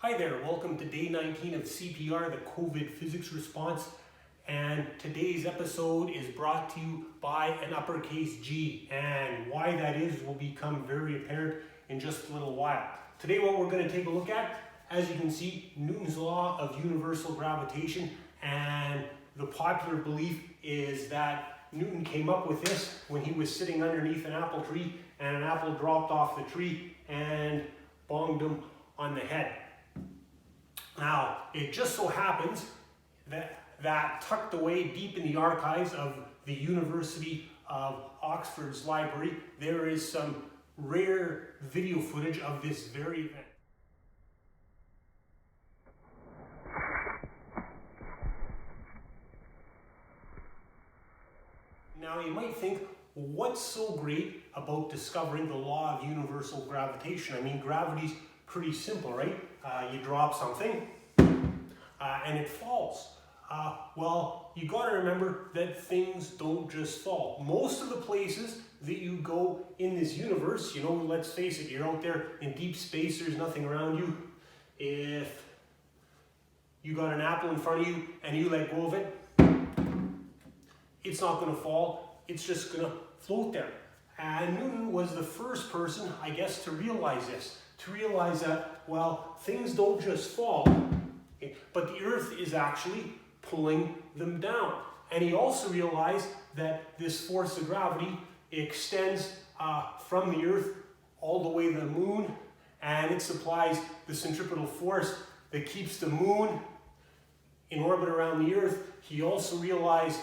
Hi there, welcome to day 19 of CPR, the COVID physics response. And today's episode is brought to you by an uppercase G. And why that is will become very apparent in just a little while. Today what we're going to take a look at, as you can see, Newton's Law of Universal Gravitation. And the popular belief is that Newton came up with this when he was sitting underneath an apple tree and an apple dropped off the tree and bonged him on the head. Now, it just so happens that tucked away deep in the archives of the University of Oxford's library, there is some rare video footage of this very event. Now, you might think, what's so great about discovering the law of universal gravitation? I mean, gravity's pretty simple, right? You drop something and it falls. Well, you got to remember that things don't just fall. Most of the places that you go in this universe, you know, let's face it, you're out there in deep space, there's nothing around you. If you got an apple in front of you and you let go of it, it's not going to fall, it's just going to float there. And Newton was the first person, I guess, to realize this. To realize that, well, things don't just fall, but the earth is actually pulling them down. And he also realized that this force of gravity extends from the earth all the way to the moon, and it supplies the centripetal force that keeps the moon in orbit around the earth. He also realized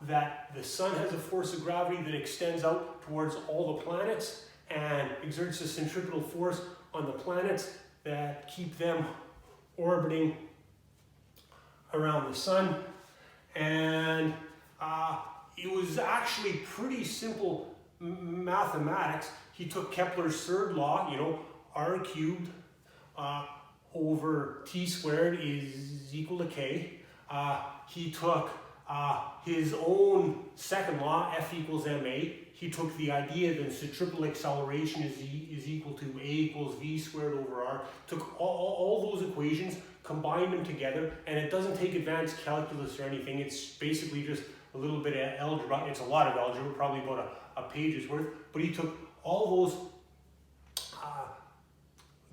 that the sun has a force of gravity that extends out towards all the planets and exerts a centripetal force on the planets that keep them orbiting around the sun. And it was actually pretty simple mathematics. He took Kepler's third law, you know, r cubed over t squared is equal to k. He took his own second law, F equals ma. He took the idea that centripetal acceleration is equal to a equals v squared over r, took all those equations, combined them together, and it doesn't take advanced calculus or anything. It's basically just a little bit of algebra. It's a lot of algebra, probably about a page's worth, but he took all those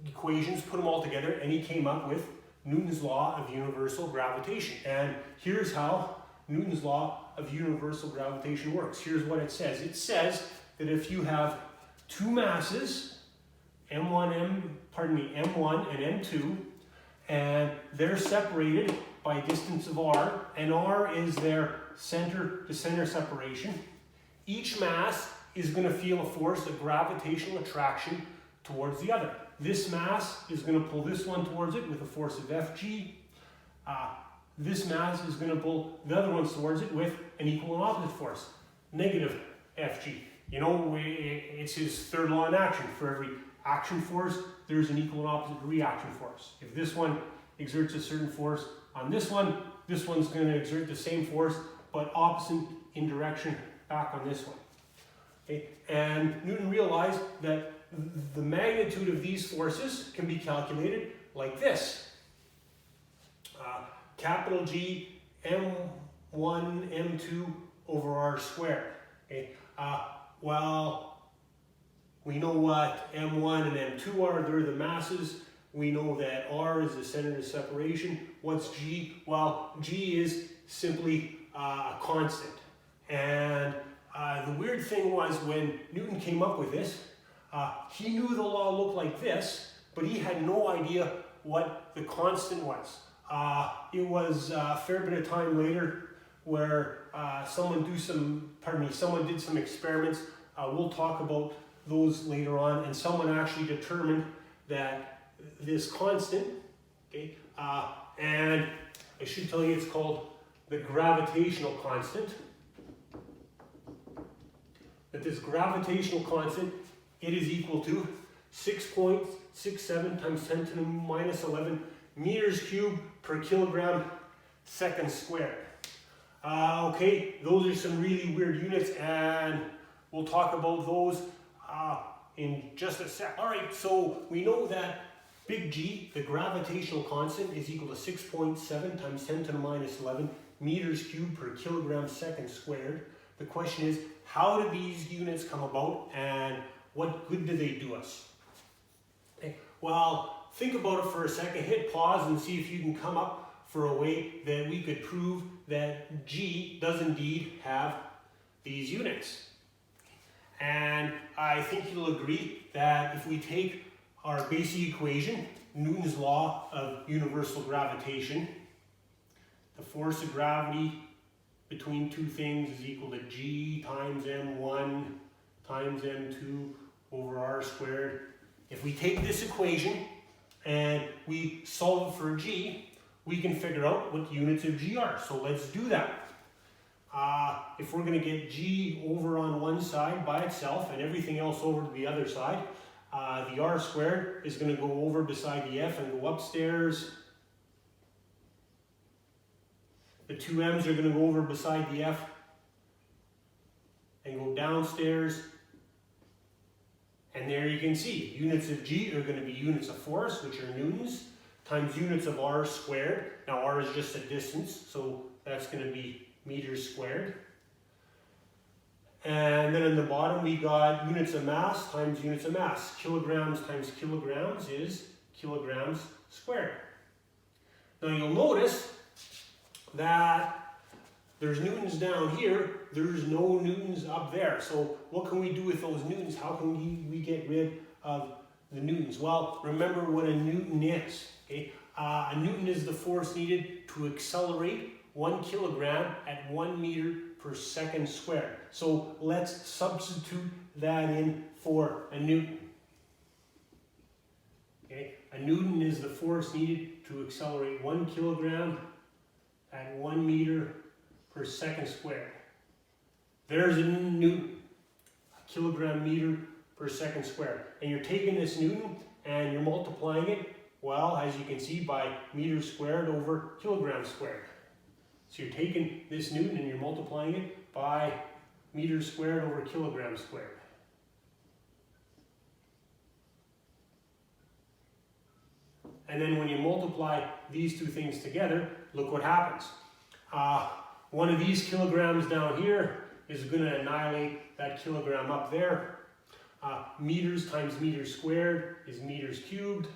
equations, put them all together, and he came up with Newton's Law of Universal Gravitation. And here's how Newton's Law of Universal Gravitation works. Here's what it says. It says that if you have two masses, M1 and M2, and they're separated by a distance of r, and r is their center to center separation, each mass is going to feel a force, a gravitational attraction towards the other. This mass is going to pull this one towards it with a force of Fg. This mass is going to pull the other ones towards it with an equal and opposite force, negative Fg. You know, it's his third law in action. For every action force, there's an equal and opposite reaction force. If this one exerts a certain force on this one's going to exert the same force, but opposite in direction back on this one. Okay? And Newton realized that the magnitude of these forces can be calculated like this. Capital G M1 M2 over r squared. Okay? Well, we know what M1 and M2 are. They're the masses. We know that r is the center of separation. What's G? Well, G is simply a constant. And the weird thing was when Newton came up with this, he knew the law looked like this, but he had no idea what the constant was. It was a fair bit of time later where someone did some experiments. We'll talk about those later on, and someone actually determined that this constant, okay, and I should tell you it's called the gravitational constant, that this gravitational constant, it is equal to 6.67 times 10 to the minus 11 meters cubed per kilogram second squared. Okay, those are some really weird units, and we'll talk about those in just a sec. All right, so we know that big G, the gravitational constant, is equal to 6.7 times 10 to the minus 11 meters cubed per kilogram second squared. The question is, how do these units come about and what good do they do us? Okay. Well, think about it for a second. Hit pause and see if you can come up for a way that we could prove that G does indeed have these units. And I think you'll agree that if we take our basic equation, Newton's law of universal gravitation, the force of gravity between two things is equal to G times M1 times M2 over R squared. If we take this equation and we solve it for G, we can figure out what units of G are. So let's do that. If we're going to get G over on one side by itself and everything else over to the other side, the R squared is going to go over beside the F and go upstairs. The two M's are going to go over beside the F and go downstairs. And there you can see, units of G are going to be units of force, which are newtons, times units of R squared. Now R is just a distance, so that's going to be meters squared. And then in the bottom we got units of mass times units of mass. Kilograms times kilograms is kilograms squared. Now you'll notice that there's newtons down here, there's no newtons up there. So what can we do with those newtons? How can we get rid of the newtons? Well, remember what a newton is. Okay? A newton is the force needed to accelerate 1 kilogram at 1 meter per second squared. So let's substitute that in for a newton. Okay? A newton is the force needed to accelerate 1 kilogram at 1 meter per second squared. There's a newton, a kilogram meter per second squared. And you're taking this newton and you're multiplying it, well, as you can see, by meters squared over kilograms squared. So you're taking this newton and you're multiplying it by meters squared over kilograms squared. And then when you multiply these two things together, look what happens. One of these kilograms down here is going to annihilate that kilogram up there. Meters times meters squared is meters cubed.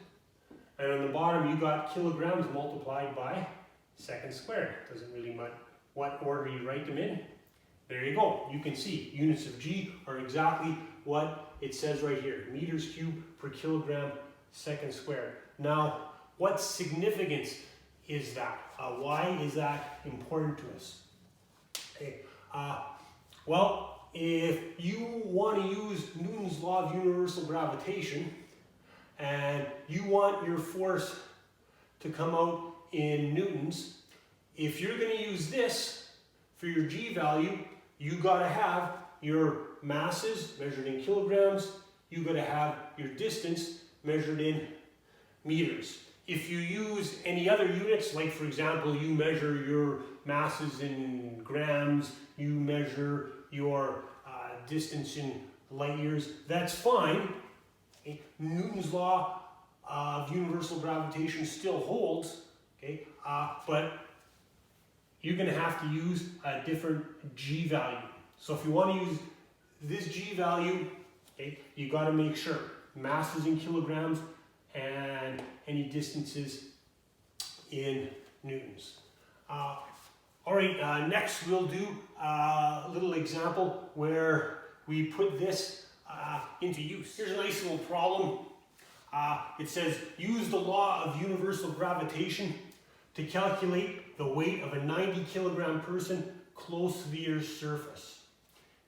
And on the bottom you got kilograms multiplied by seconds squared. Doesn't really matter what order you write them in. There you go. You can see units of G are exactly what it says right here. Meters cubed per kilogram seconds squared. Now, what significance is that? Why is that important to us? Okay. Well, if you want to use Newton's law of universal gravitation and you want your force to come out in newtons, if you're going to use this for your G value, you got to have your masses measured in kilograms, you got to have your distance measured in meters. If you use any other units, like for example, you measure your masses in grams, you measure your distance in light years, that's fine. Okay? Newton's law of universal gravitation still holds, okay? But you're going to have to use a different G value. So if you want to use this G value, okay, you got to make sure masses in kilograms and any distances in newtons. All right, next we'll do a little example where we put this into use. Here's a nice little problem. It says, use the law of universal gravitation to calculate the weight of a 90 kilogram person close to the Earth's surface.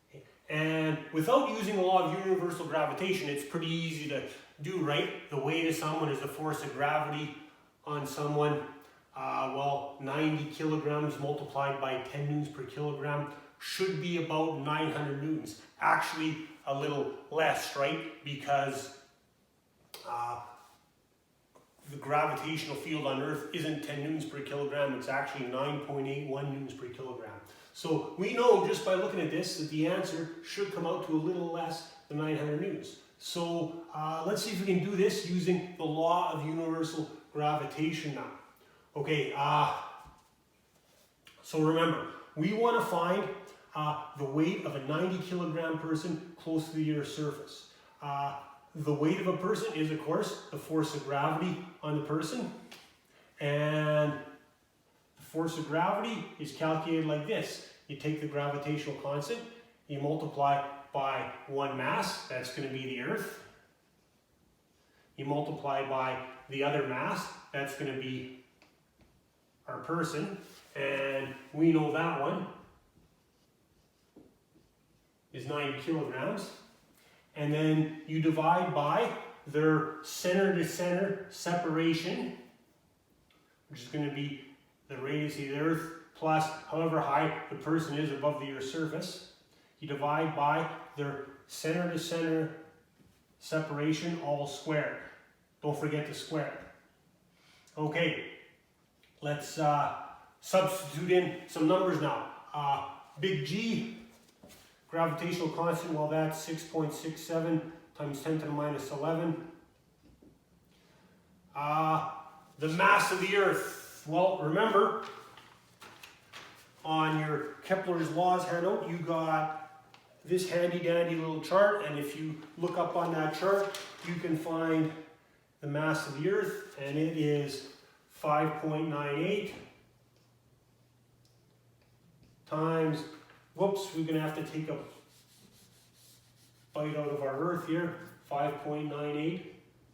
Okay. And without using the law of universal gravitation, it's pretty easy to do, right? The weight of someone is the force of gravity on someone. Well, 90 kilograms multiplied by 10 newtons per kilogram should be about 900 newtons. Actually, a little less, right? Because the gravitational field on Earth isn't 10 newtons per kilogram, it's actually 9.81 newtons per kilogram. So we know just by looking at this that the answer should come out to a little less than 900 newtons. So let's see if we can do this using the law of universal gravitation now. Okay, so remember, we want to find the weight of a 90 kilogram person close to the Earth's surface. The weight of a person is, of course, the force of gravity on the person. And the force of gravity is calculated like this. You take the gravitational constant, you multiply by one mass, that's going to be the Earth. You multiply by the other mass, that's going to be our person. And we know that one is 90 kilograms. And then you divide by their center to center separation, which is going to be the radius of the Earth plus however high the person is above the Earth's surface. You divide by their center to center separation all squared. Don't forget to square. Okay, let's substitute in some numbers now. Big G, gravitational constant, well that's 6.67 times 10 to the minus 11. The mass of the Earth, well remember, on your Kepler's laws handout, you got this handy dandy little chart, and if you look up on that chart, you can find the mass of the Earth, and it is 5.98 times, whoops, we're going to have to take a bite out of our Earth here, 5.98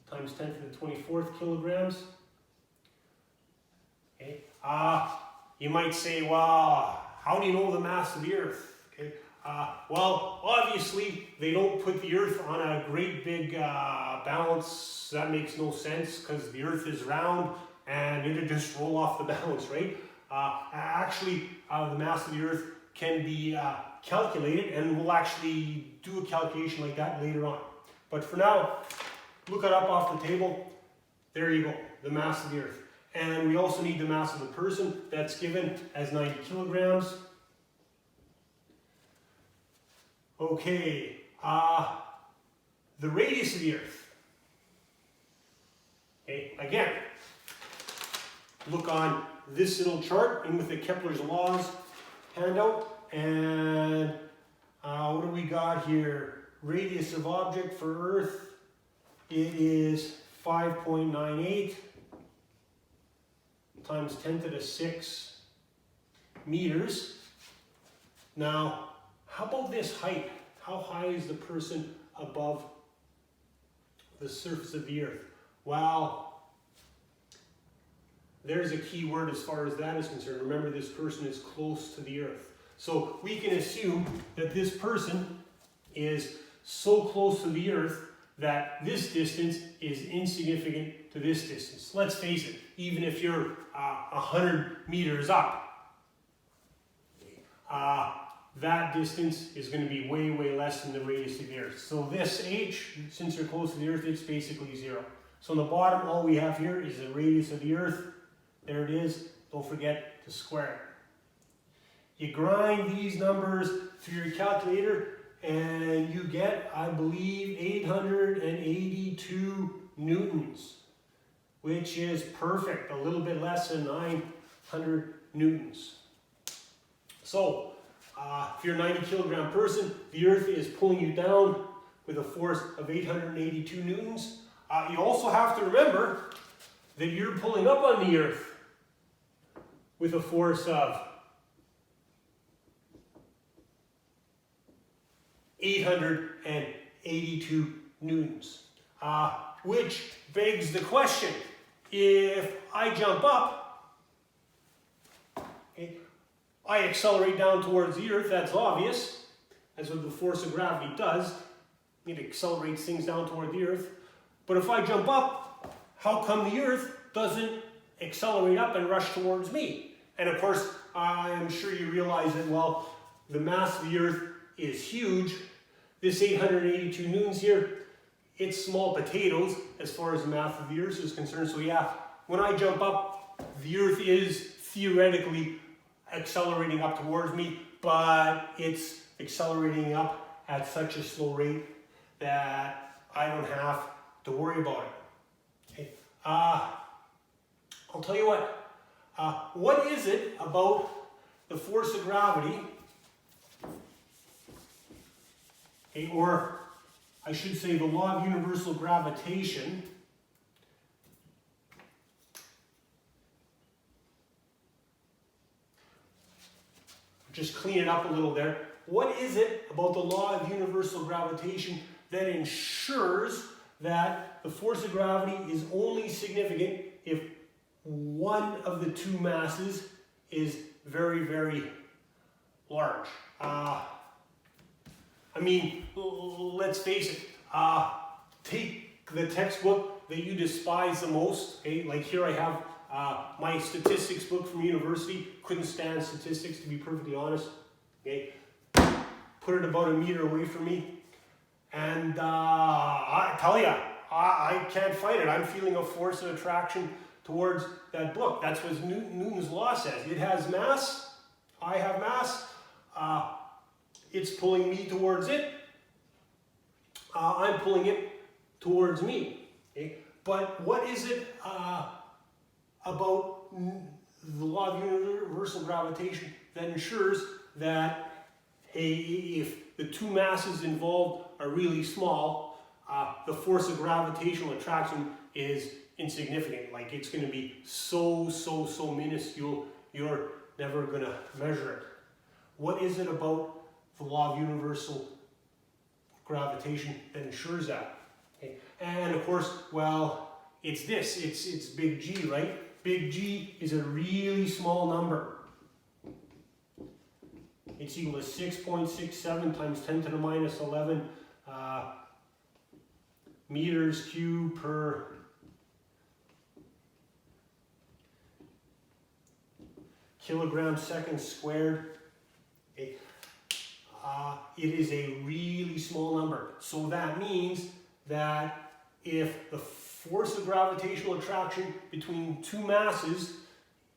times 10 to the 24th kilograms. Okay. You might say, well, how do you know the mass of the Earth? Okay. Well, obviously, they don't put the Earth on a great big balance. That makes no sense because the Earth is round and it'll just roll off the balance, right? Actually, the mass of the Earth can be calculated, and we'll actually do a calculation like that later on. But for now, look it up off the table. There you go, the mass of the Earth. And we also need the mass of the person. That's given as 90 kilograms. Okay, the radius of the Earth. Okay, again, look on this little chart in with the Kepler's laws handout, and what do we got here? Radius of object for Earth, it is 5.98 times 10 to the 6 meters. Now, how about this height? How high is the person above the surface of the Earth? Well, there's a key word as far as that is concerned. Remember, this person is close to the Earth. So we can assume that this person is so close to the Earth that this distance is insignificant to this distance. Let's face it, even if you're 100 meters up, that distance is going to be way, way less than the radius of the Earth. So this h, since you're close to the Earth, it's basically 0. So on the bottom, all we have here is the radius of the Earth. There it is. Don't forget to square it. You grind these numbers through your calculator, and you get, I believe, 882 newtons, which is perfect, a little bit less than 900 newtons. So, if you're a 90 kilogram person, the Earth is pulling you down with a force of 882 newtons. You also have to remember that you're pulling up on the Earth with a force of 882 newtons, which begs the question, if I jump up, okay, I accelerate down towards the Earth, that's obvious, that's what the force of gravity does, it accelerates things down toward the Earth, but if I jump up, how come the Earth doesn't accelerate up and rush towards me? And of course, I'm sure you realize that, well, the mass of the Earth is huge. This 882 newtons here, it's small potatoes as far as the mass of the Earth is concerned. So yeah, when I jump up, the Earth is theoretically accelerating up towards me, but it's accelerating up at such a slow rate that I don't have to worry about it. Okay. I'll tell you what is it about the force of gravity, okay, or I should say the law of universal gravitation, just clean it up a little there. What is it about the law of universal gravitation that ensures that the force of gravity is only significant if one of the two masses is very, very large? I mean, let's face it, take the textbook that you despise the most, okay? Like here I have my statistics book from university. Couldn't stand statistics, to be perfectly honest, okay? Put it about a meter away from me, and I tell you, I can't fight it. I'm feeling a force of attraction towards that book. That's what Newton's law says. It has mass, I have mass, it's pulling me towards it, I'm pulling it towards me. Okay? But what is it about the law of universal gravitation that ensures that if the two masses involved are really small, the force of gravitational attraction is insignificant? Like it's going to be so minuscule, you're never going to measure it. What is it about the law of universal gravitation that ensures that? Okay. And of course, well, it's this, it's big G, right? Big G is a really small number. It's equal to 6.67 times 10 to the minus 11 meters cubed per kilogram seconds squared. Okay. It is a really small number. So that means that if the force of gravitational attraction between two masses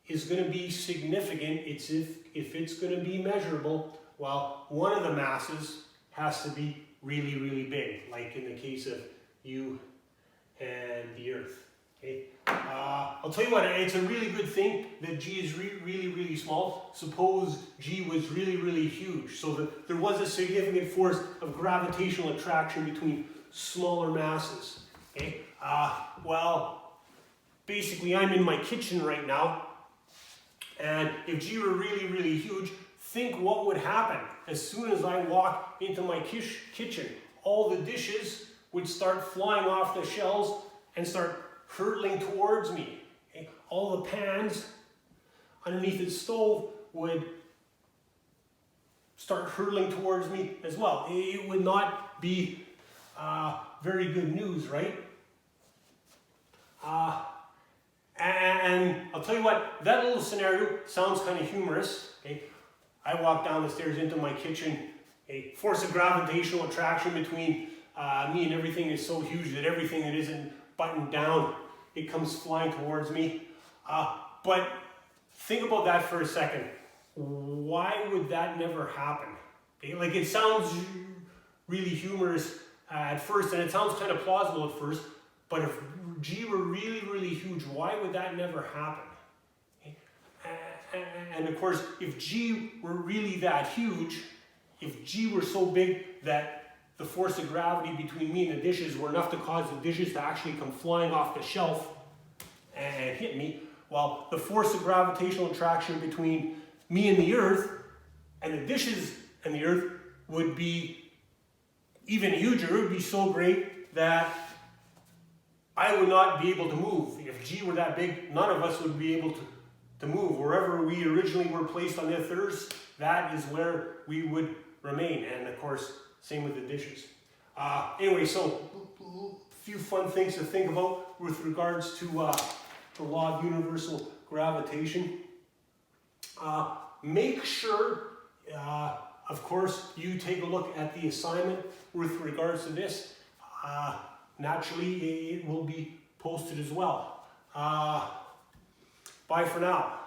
is going to be significant, it's if it's going to be measurable, well, one of the masses has to be really, really big, like in the case of you and the Earth. Okay? I'll tell you what, it's a really good thing that G is really, really small. Suppose G was really, really huge, so that there was a significant force of gravitational attraction between smaller masses. Okay? Well, basically I'm in my kitchen right now, and if G were really, really huge, think what would happen as soon as I walk into my kitchen. All the dishes would start flying off the shelves and start hurtling towards me. Okay? All the pans underneath the stove would start hurtling towards me as well. It would not be very good news, right? And I'll tell you what, that little scenario sounds kind of humorous. Okay? I walk down the stairs into my kitchen, a force of gravitational attraction between me and everything is so huge that everything that isn't buttoned down, it comes flying towards me. But think about that for a second. Why would that never happen? Okay? Like, it sounds really humorous at first, and it sounds kind of plausible at first, but if G were really, really huge, why would that never happen? Okay? And of course, if G were really that huge, if G were so big that the force of gravity between me and the dishes were enough to cause the dishes to actually come flying off the shelf and hit me, well, the force of gravitational attraction between me and the Earth and the dishes and the Earth would be even huger. It would be so great that I would not be able to move. If G were that big, none of us would be able to move. Wherever we originally were placed on this Earth, that is where we would remain. And of course, same with the dishes. Anyway, so a few fun things to think about with regards to the law of universal gravitation. Make sure, of course, you take a look at the assignment with regards to this. Naturally, it will be posted as well. Bye for now.